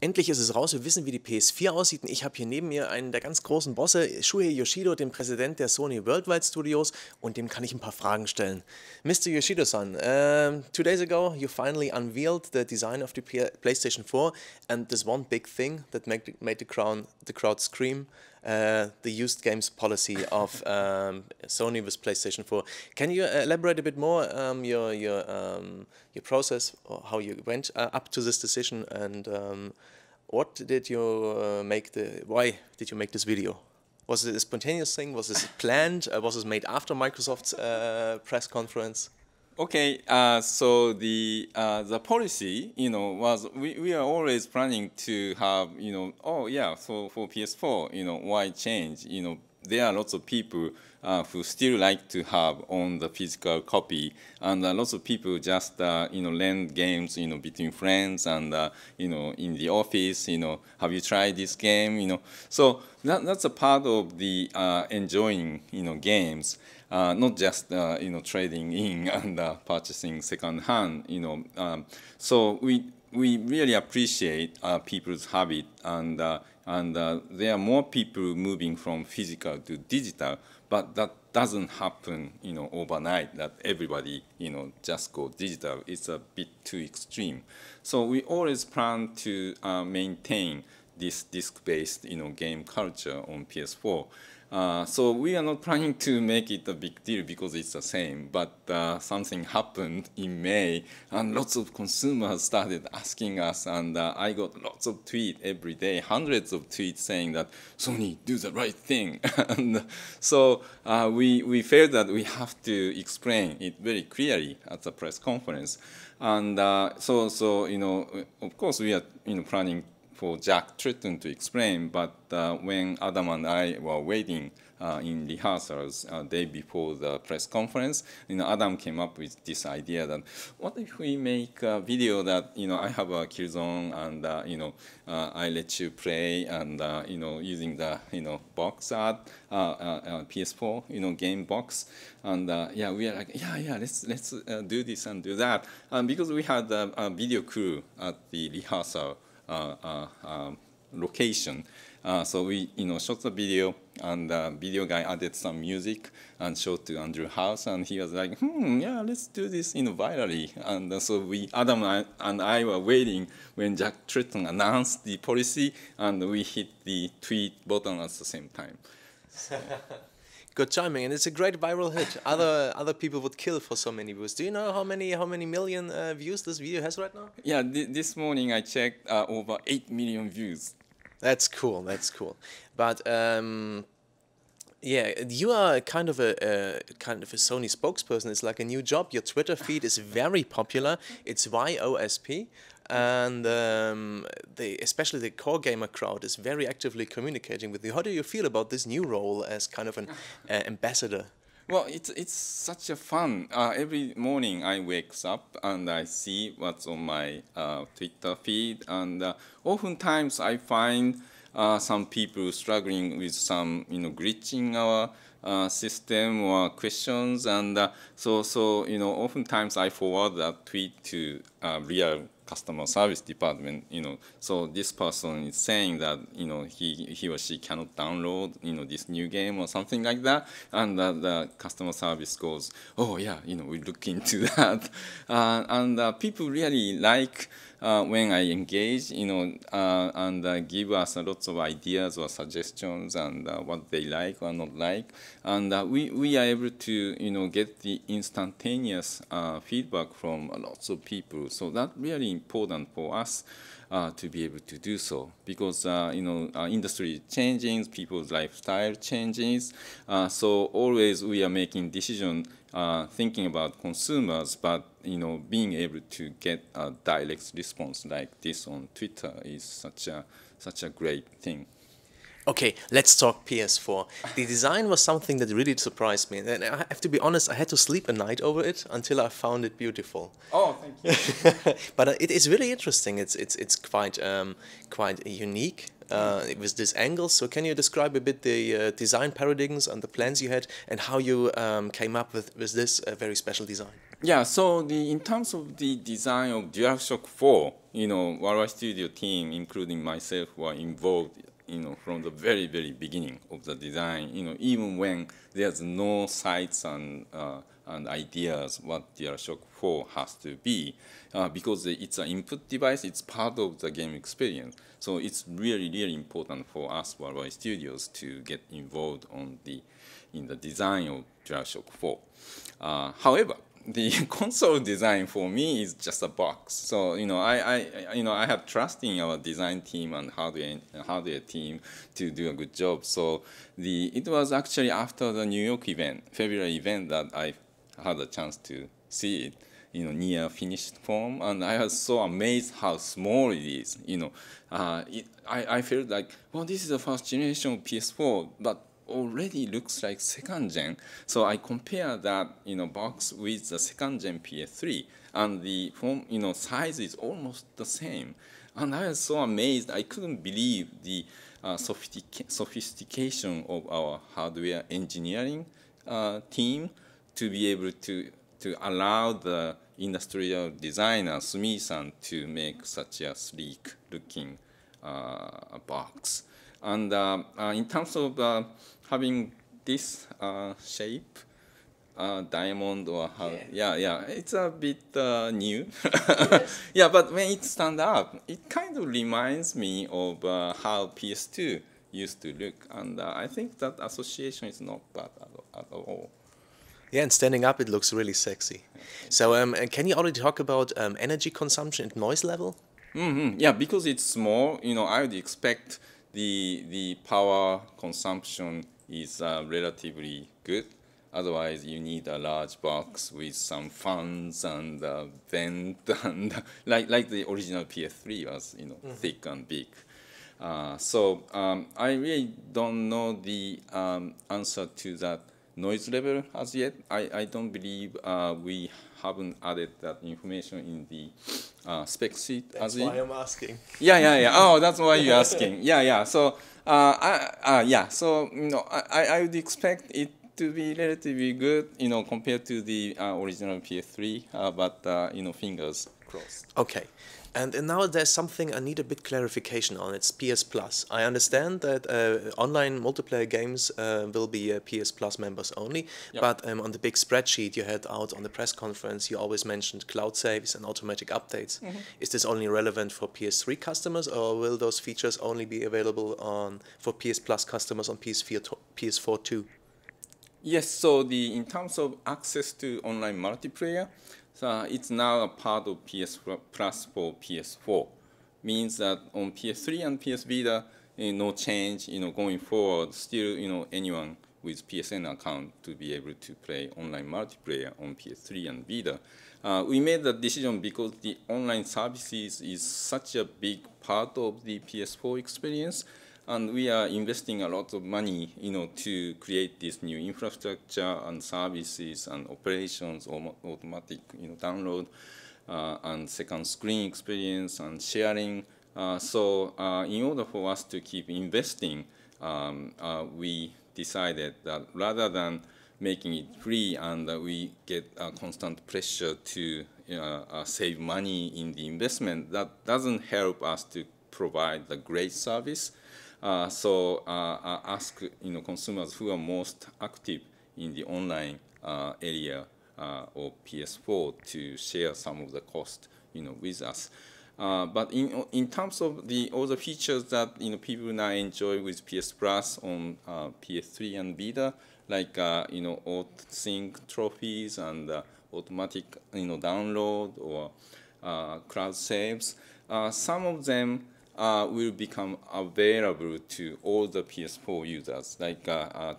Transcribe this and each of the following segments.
Endlich ist es raus, wir wissen, wie die PS4 aussieht und ich habe hier neben mir einen der ganz großen Bosse, Shuhei Yoshida, den Präsident der Sony Worldwide Studios, und dem kann ich ein paar Fragen stellen. Mr. Yoshida-san, 2 days ago you finally unveiled the design of the PlayStation 4 and this one big thing that made the crowd scream, the used games policy of Sony with PlayStation 4. Can you elaborate a bit more your process, or how you went up to this decision, and what did you why did you make this video? Was it a spontaneous thing? Was this planned? Was it made after Microsoft's press conference? Okay, so the policy, was we are always planning to have, oh yeah, so for PS4, why change? There are lots of people who still like to have on the physical copy, and lots of people just lend games, between friends and in the office. Have you tried this game? So that's a part of the enjoying games. Not just trading in and purchasing second hand. So we really appreciate people's habit, and there are more people moving from physical to digital, but that doesn't happen overnight, that everybody just go digital. It's a bit too extreme. So we always plan to maintain this disc-based game culture on PS4. So we are not planning to make it a big deal because it's the same, but something happened in May, and lots of consumers started asking us, and I got lots of tweets every day, hundreds of tweets saying that Sony, do the right thing. And so we felt that we have to explain it very clearly at the press conference. And so of course we are planning for Jack Tritton to explain, but when Adam and I were waiting in rehearsals day before the press conference, Adam came up with this idea that what if we make a video that I have a Killzone and I let you play, and using the box art PS4 game box, and yeah, we are like let's do this and do that, and because we had a video crew at the rehearsal location. So we shot the video, and the video guy added some music and showed to Andrew House, and he was like, yeah, let's do this virally. And so Adam and I were waiting when Jack Tritton announced the policy, and we hit the tweet button at the same time. So. Good timing, and it's a great viral hit. Other people would kill for so many views. Do you know how many million views this video has right now? Yeah, this morning I checked, over 8 million views. That's cool. That's cool. But yeah, you are kind of a Sony spokesperson. It's like a new job. Your Twitter feed is very popular. It's YOSP. And especially the core gamer crowd is very actively communicating with you. How do you feel about this new role as kind of an ambassador? Well, it's such a fun. Every morning I wake up and I see what's on my Twitter feed, and oftentimes I find some people struggling with some glitch in our system or questions, and so oftentimes I forward that tweet to real customer service department. So this person is saying that he or she cannot download this new game or something like that, and the customer service goes, oh yeah, we look into that, and people really like when I engage, and give us lots of ideas or suggestions, and what they like or not like, and we are able to get the instantaneous feedback from lots of people. So that's really important for us to be able to do so, because our industry is changing, people's lifestyle changes. So always we are making decisions thinking about consumers, but being able to get a direct response like this on Twitter is such a great thing. Okay, let's talk PS4. The design was something that really surprised me, and I have to be honest, I had to sleep a night over it until I found it beautiful. Oh, thank you. But it is really interesting. It's quite unique with this angle. So can you describe a bit the design paradigms and the plans you had, and how you came up with this very special design? Yeah, so in terms of the design of DualShock 4, Worldwide Studio team, including myself, were involved, from the very, very beginning of the design, even when there's no sites and ideas what DualShock 4 has to be, because it's an input device, it's part of the game experience. So it's really, really important for us, Worldwide Studios, to get involved in the design of DualShock 4. However, the console design for me is just a box. So I have trust in our design team and hardware team to do a good job. So it was actually after the New York event, February event, that I had a chance to see it, near finished form, and I was so amazed how small it is. I felt like, well, this is the first generation of PS4, but already looks like second gen. So I compare that box with the second gen PS3, and the form size is almost the same. And I was so amazed. I couldn't believe the sophistication of our hardware engineering team to be able to allow the industrial designer Sumi-san to make such a sleek looking box. And in terms of having this shape, diamond or how, yeah, it's a bit new. Yes. Yeah, but when it stands up, it kind of reminds me of how PS2 used to look, and I think that association is not bad at all. Yeah, and standing up, it looks really sexy. So can you already talk about energy consumption and noise level? Yeah, because it's small, I would expect the power consumption is relatively good. Otherwise, you need a large box with some fans and vent, and like the original PS3 was, thick and big. So I really don't know the answer to that noise level as yet. I don't believe we haven't added that information in the spec sheet as yet. That's why I'm asking. Yeah. Oh, that's why you're asking. Yeah. So So I would expect it to be relatively good, compared to the original PS3. But fingers crossed. Okay. And now there's something I need a bit clarification on. It's PS Plus. I understand that online multiplayer games will be PS Plus members only, yep. But on the big spreadsheet you had out on the press conference, you always mentioned cloud saves and automatic updates. Mm-hmm. Is this only relevant for PS3 customers, or will those features only be available for PS Plus customers on PS4 too? Yes, so in terms of access to online multiplayer, it's now a part of PS Plus for PS4. Means that on PS3 and PS Vita, no change. Going forward, still, anyone with PSN account to be able to play online multiplayer on PS3 and Vita. We made that decision because the online services is such a big part of the PS4 experience. And we are investing a lot of money, to create this new infrastructure and services and operations, automatic, download, and second screen experience and sharing. So in order for us to keep investing, we decided that rather than making it free and we get constant pressure to save money in the investment, that doesn't help us to provide the great service. So ask consumers who are most active in the online area of PS4 to share some of the cost with us. But in terms of all the features that people now enjoy with PS Plus on PS3 and Vita, like auto-sync trophies and automatic download or cloud saves, some of them will become available to all the PS4 users. Like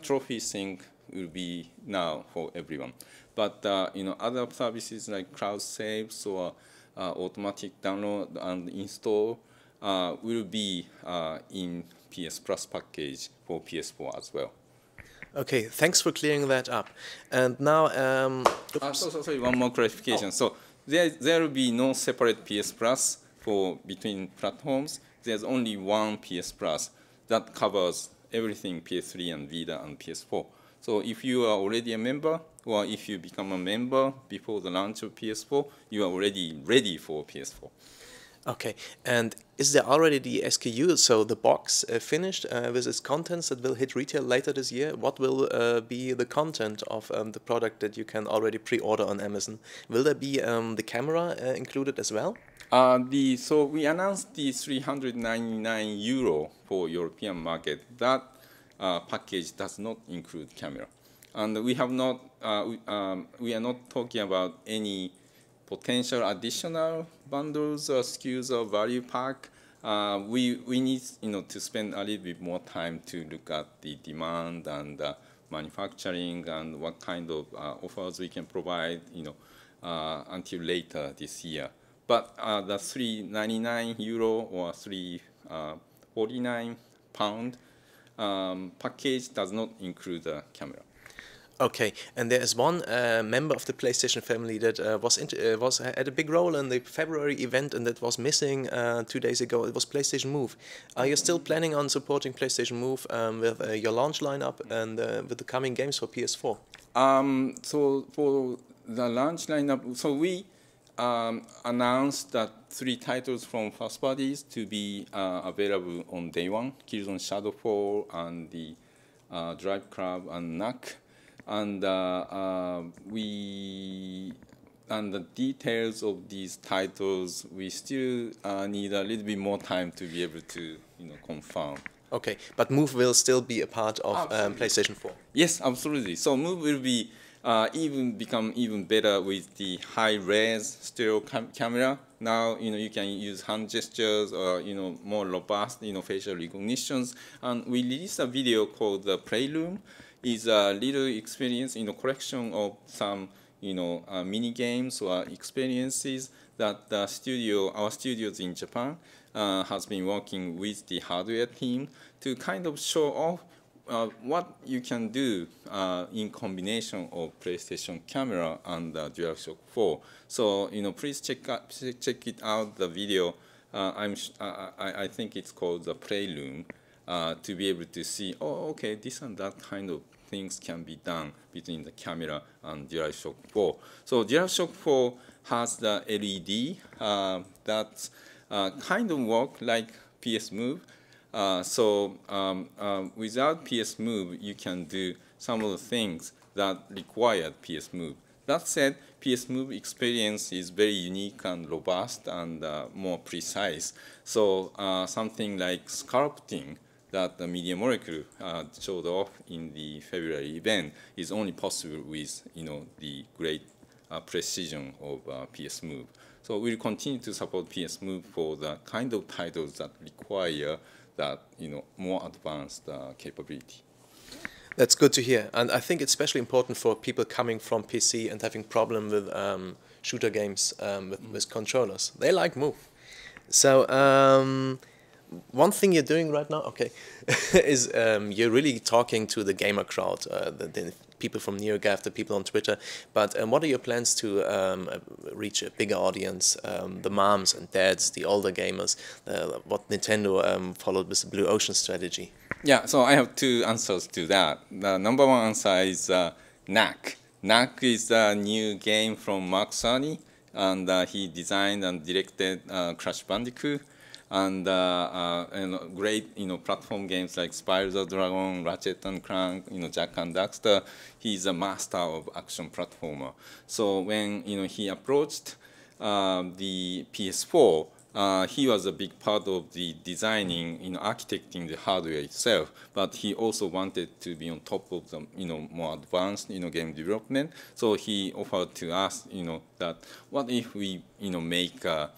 trophy sync will be now for everyone. But other services like cloud saves or automatic download and install will be in PS Plus package for PS4 as well. Okay, thanks for clearing that up. And now, sorry, one more clarification. Oh. So there will be no separate PS Plus for between platforms. There's only one PS Plus that covers everything PS3 and Vita and PS4. So if you are already a member, or if you become a member before the launch of PS4, you are already ready for PS4. Okay, and is there already the SKU, so the box finished with its contents that will hit retail later this year? What will be the content of the product that you can already pre-order on Amazon? Will there be the camera included as well? So we announced the €399 for European market. That package does not include camera, and we have not. We are not talking about any potential additional bundles or SKUs or value pack. We need to spend a little bit more time to look at the demand and manufacturing and what kind of offers we can provide until later this year. But the €399 or £349 package does not include the camera. Okay, and there is one member of the PlayStation family that had a big role in the February event and that was missing 2 days ago. It was PlayStation Move. Are you still planning on supporting PlayStation Move with your launch lineup and with the coming games for PS4? So for the launch lineup, so we announced that 3 titles from first parties to be available on day one: Killzone Shadowfall and the Drive Club and Knack. And the details of these titles, we still need a little bit more time to be able to confirm. Okay, but Move will still be a part of PlayStation 4. Yes, absolutely. So Move will be become even better with the high-res stereo camera. Now you can use hand gestures or more robust facial recognitions. And we released a video called the Play³. Is a little experience collection of some mini games or experiences that our studios in Japan has been working with the hardware team to kind of show off what you can do in combination of PlayStation camera and DualShock 4. So please check it out, the video. I think it's called the Playroom. To be able to see, okay, this and that kind of things can be done between the camera and DualShock 4. So DualShock 4 has the LED that kind of work like PS Move. Without PS Move, you can do some of the things that required PS Move. That said, PS Move experience is very unique and robust and more precise. So something like sculpting that the Media Molecule showed off in the February event is only possible with the great precision of PS Move. So we'll continue to support PS Move for the kind of titles that require that more advanced capability. That's good to hear, and I think it's especially important for people coming from PC and having problem with shooter games with controllers. They like Move. So one thing you're doing right now, okay, is you're really talking to the gamer crowd, the people from NeoGAF, the people on Twitter. But what are your plans to reach a bigger audience, the moms and dads, the older gamers, what Nintendo followed with the Blue Ocean strategy? Yeah, so I have 2 answers to that. The number 1 answer is Knack. Knack is a new game from Mark Cerny, and he designed and directed Crash Bandicoot. And great platform games like Spyro the Dragon, Ratchet and Clank, Jak and Daxter. He's a master of action platformer. So when he approached the PS4, he was a big part of the designing, architecting the hardware itself. But he also wanted to be on top of the more advanced game development. So he offered to us that what if we make a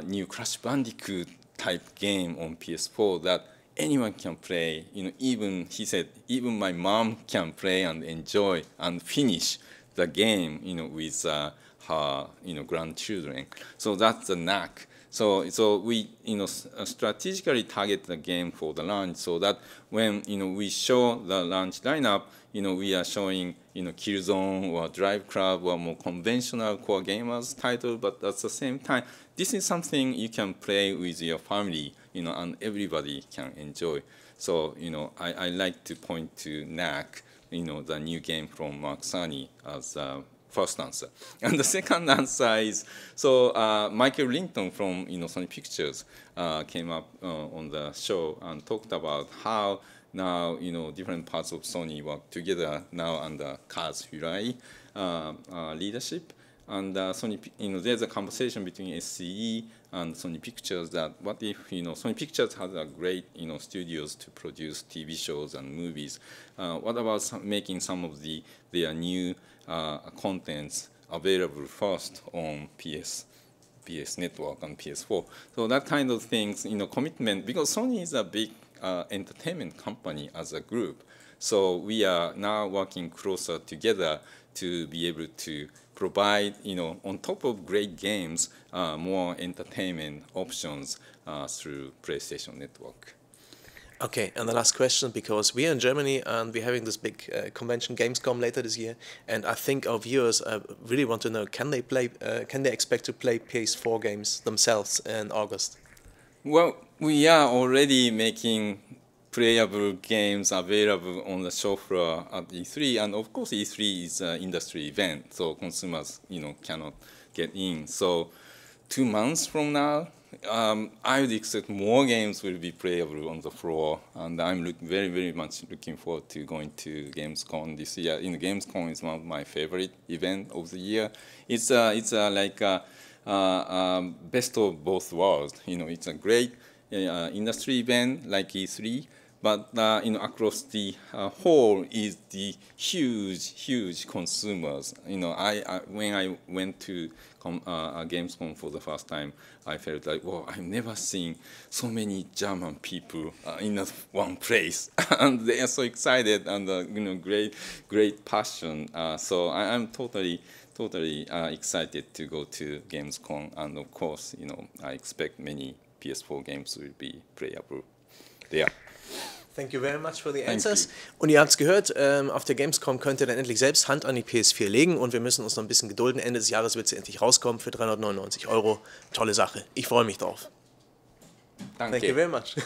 new Crash Bandicoot type game on PS4 that anyone can play. Even he said even my mom can play and enjoy and finish the game with her grandchildren. So that's the Knack. So we strategically target the game for the launch so that when we show the launch lineup, we are showing Killzone or Drive Club or more conventional core gamers title, but at the same time, this is something you can play with your family, and everybody can enjoy. So I like to point to Knack, the new game from Mark Cerny, as first answer. And the second answer is, so Michael Linton from Sony Pictures came up on the show and talked about how now different parts of Sony work together now under Kaz Hirai leadership. And Sony, there's a conversation between SCE and Sony Pictures that what if Sony Pictures has a great studios to produce TV shows and movies. What about making some of their new contents available first on PS Network and PS4? So that kind of things, commitment, because Sony is a big entertainment company as a group. So we are now working closer together to be able to provide, on top of great games, more entertainment options through PlayStation Network. Okay, and the last question, because we are in Germany and we're having this big convention, Gamescom, later this year, and I think our viewers really want to know: can they expect to play PS4 games themselves in August? Well, we are already making playable games available on the show floor at E3, and of course E3 is an industry event, so consumers cannot get in. So 2 months from now, I would expect more games will be playable on the floor, and I'm very, very much looking forward to going to Gamescom this year. Gamescom is one of my favorite events of the year. It's like a best of both worlds. It's a great industry event like E3, but across the whole is the huge consumers. When I went to Gamescom for the first time, I felt like, whoa, I've never seen so many German people in one place, and they are so excited and great passion. So I'm totally excited to go to Gamescom, and of course, I expect many PS4 games will be playable there. Thank you very much for the answers. Und ihr habt es gehört, auf der Gamescom könnt ihr dann endlich selbst Hand an die PS4 legen, und wir müssen uns noch ein bisschen gedulden. Ende des Jahres wird sie endlich rauskommen für 399 €. Tolle Sache. Ich freue mich drauf. Danke. Thank you very much.